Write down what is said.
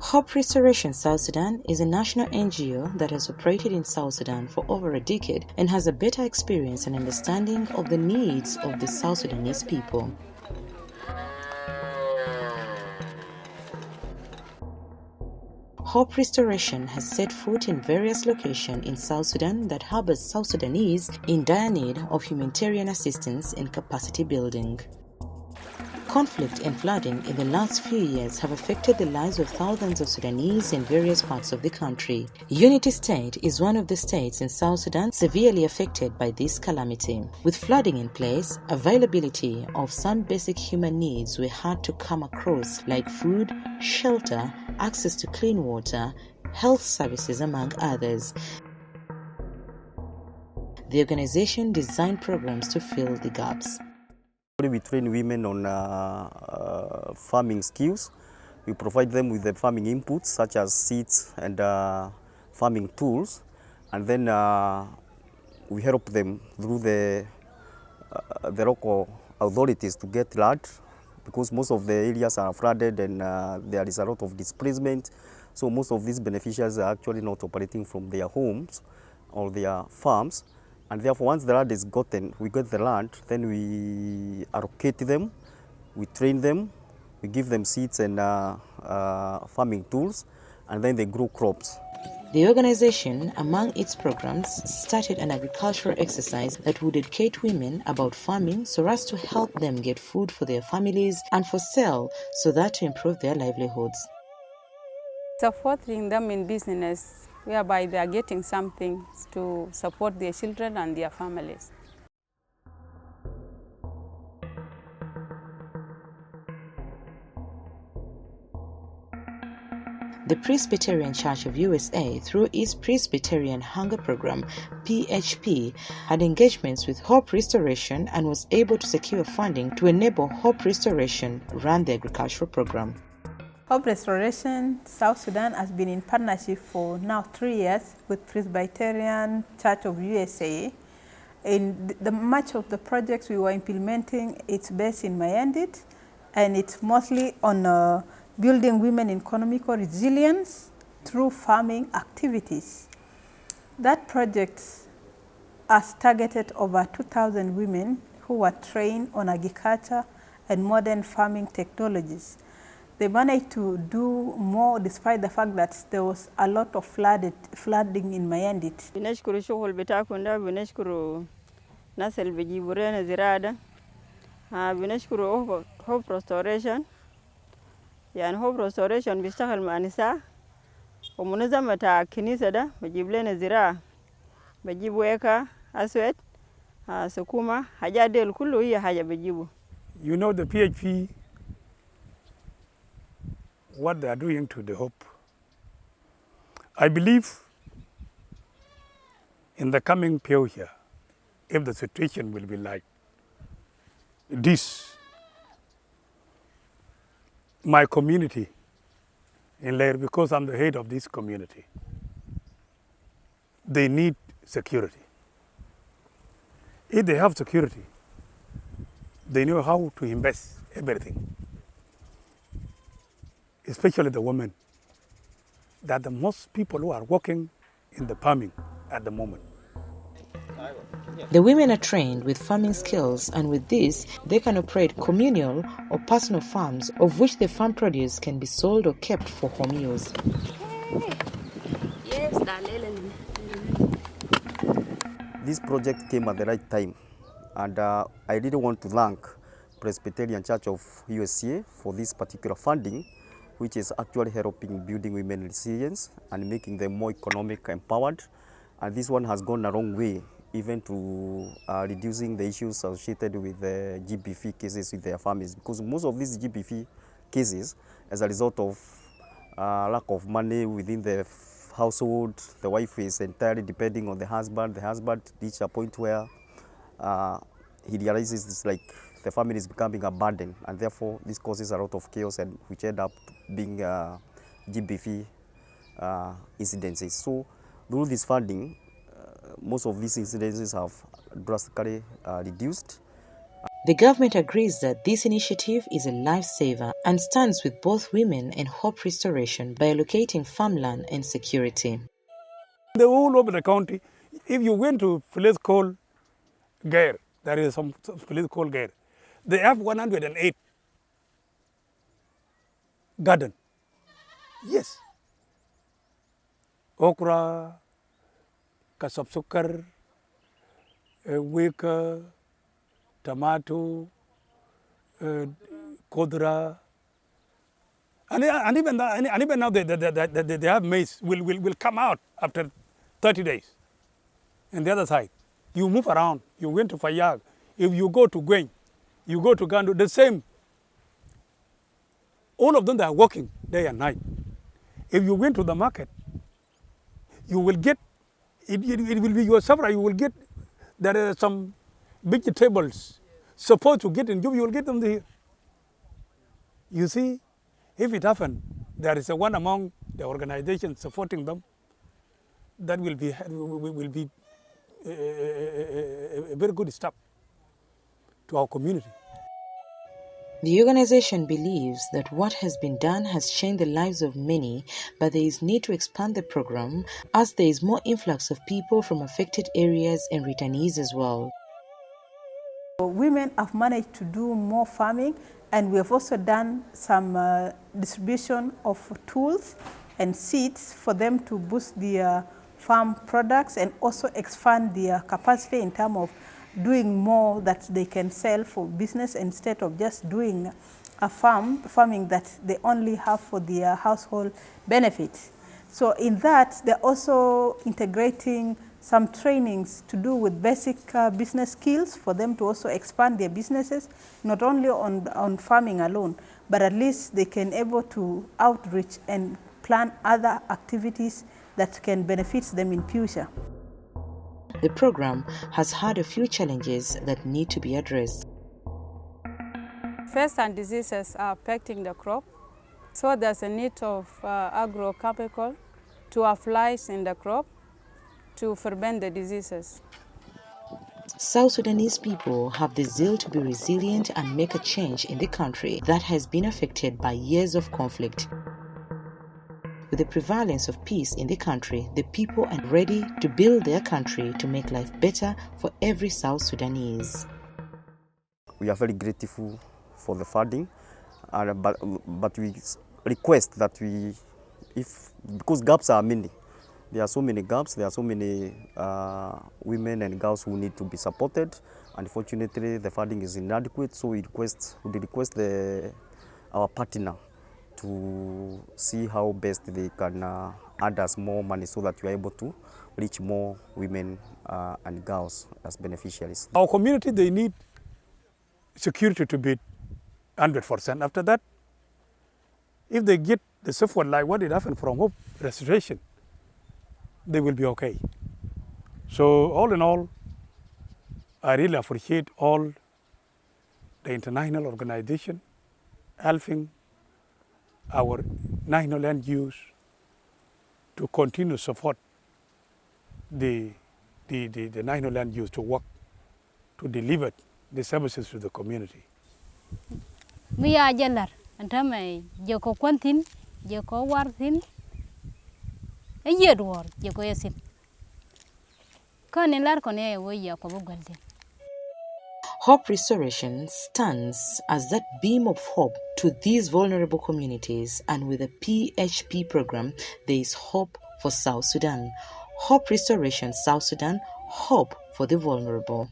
Hope Restoration South Sudan is a national NGO that has operated in South Sudan for over a decade and has a better experience and understanding of the needs of the South Sudanese people. Hope Restoration has set foot in various locations in South Sudan that harbors South Sudanese in dire need of humanitarian assistance and capacity building. Conflict and flooding in the last few years have affected the lives of thousands of Sudanese in various parts of the country. Unity State is one of the states in South Sudan severely affected by this calamity. With flooding in place, availability of some basic human needs were hard to come across, like food, shelter, access to clean water, health services, among others. The organization designed programs to fill the gaps. We train women on farming skills. We provide them with the farming inputs such as seeds and farming tools, and then we help them through the local authorities to get land, because most of the areas are flooded and there is a lot of displacement. So most of these beneficiaries are actually not operating from their homes or their farms. And therefore, once the land is gotten, we get the land, then we allocate them, we train them, we give them seeds and farming tools, and then they grow crops. The organization, among its programs, started an agricultural exercise that would educate women about farming so as to help them get food for their families and for sale, so that to improve their livelihoods. Supporting them in business, whereby they are getting something to support their children and their families. The Presbyterian Church of USA, through its Presbyterian Hunger Program, PHP, had engagements with Hope Restoration and was able to secure funding to enable Hope Restoration run the agricultural program. Hope Restoration South Sudan has been in partnership for now 3 years with Presbyterian Church of USA. In much of the projects we were implementing, it's based in Mayendit, and it's mostly on building women economic resilience through farming activities. That project has targeted over 2,000 women who were trained on agriculture and modern farming technologies. They managed to do more despite the fact that there was a lot of flooding in Mayendit. بنشكر شغل بتاعكم ده بنشكر ناس اللي بيجيبوا لنا زراعة ده بنشكر هوب ريستوريشن يعني هوب ريستوريشن بيشتغل مع نساء ومنظمة الكنيسة ده بيجيب لنا زراعة بيجيب ويكا أسود سكومة حاجات دي كله هي حاجة بيجيبوا. You know the PHP, what they are doing to the hope. I believe in the coming future, if the situation will be like this, my community in Lair, because I'm the head of this community, they need security. If they have security, they know how to invest everything, especially the women, that the most people who are working in the farming at the moment. The women are trained with farming skills, and with this, they can operate communal or personal farms, of which the farm produce can be sold or kept for home use. This project came at the right time, and I really want to thank Presbyterian Church of USA for this particular funding, which is actually helping building women resilience and making them more economic empowered. And this one has gone a long way, even to reducing the issues associated with the GBV cases with their families, because most of these GBV cases, as a result of lack of money within the household, the wife is entirely depending on the husband. The husband reaches a point where he realizes it's like the family is becoming a burden, and therefore this causes a lot of chaos, and which end up being GBV incidences. So through this funding, most of these incidences have drastically reduced. The government agrees that this initiative is a lifesaver and stands with both women and hope restoration by allocating farmland and security. The whole over the county, if you went to a place called Gair, there is some place called Gair, they have 108 garden. Yes. Okra, kasab sukar, wika, tomato, kodra, and even now they have maize will come out after 30 days. And the other side, you move around. You went to Fayag. If you go to Gwen, you go to Gandu, the same. All of them, they are working day and night. If you went to the market, you will get, it will be your supper, you will get, there are some vegetables supposed to get in Juba, you will get them there. You see, if it happens, there is one among the organizations supporting them, that will be a very good step to our community. The organization believes that what has been done has changed the lives of many, but there is need to expand the program as there is more influx of people from affected areas and returnees as well. Women have managed to do more farming, and we have also done some distribution of tools and seeds for them to boost their farm products and also expand their capacity in terms of doing more that they can sell for business instead of just doing a farming that they only have for their household benefits. So in that, they're also integrating some trainings to do with basic business skills for them to also expand their businesses, not only on farming alone, but at least they can able to outreach and plan other activities that can benefit them in future. The program has had a few challenges that need to be addressed. Pests and diseases are affecting the crop, so there's a need of agrochemical to apply in the crop to prevent the diseases. South Sudanese people have the zeal to be resilient and make a change in the country that has been affected by years of conflict. With the prevalence of peace in the country, the people are ready to build their country to make life better for every South Sudanese. We are very grateful for the funding, but we request that because gaps are many, there are so many gaps, there are so many women and girls who need to be supported. Unfortunately, the funding is inadequate, so we request our partner to see how best they can add us more money so that we are able to reach more women and girls as beneficiaries. Our community, they need security to be 100%. After that, if they get the support like what did happen from Hope Restoration, they will be okay. So all in all, I really appreciate all the international organization helping our national land use to continue to support the national land use to work to deliver the services to the community. We are jalar, antame joko kwantin, joko wartin, a year war, joko yasin. Kanilar kone wo yako bugalde. Hope Restoration stands as that beam of hope to these vulnerable communities, and with the PHP program, there is hope for South Sudan. Hope Restoration South Sudan, hope for the vulnerable.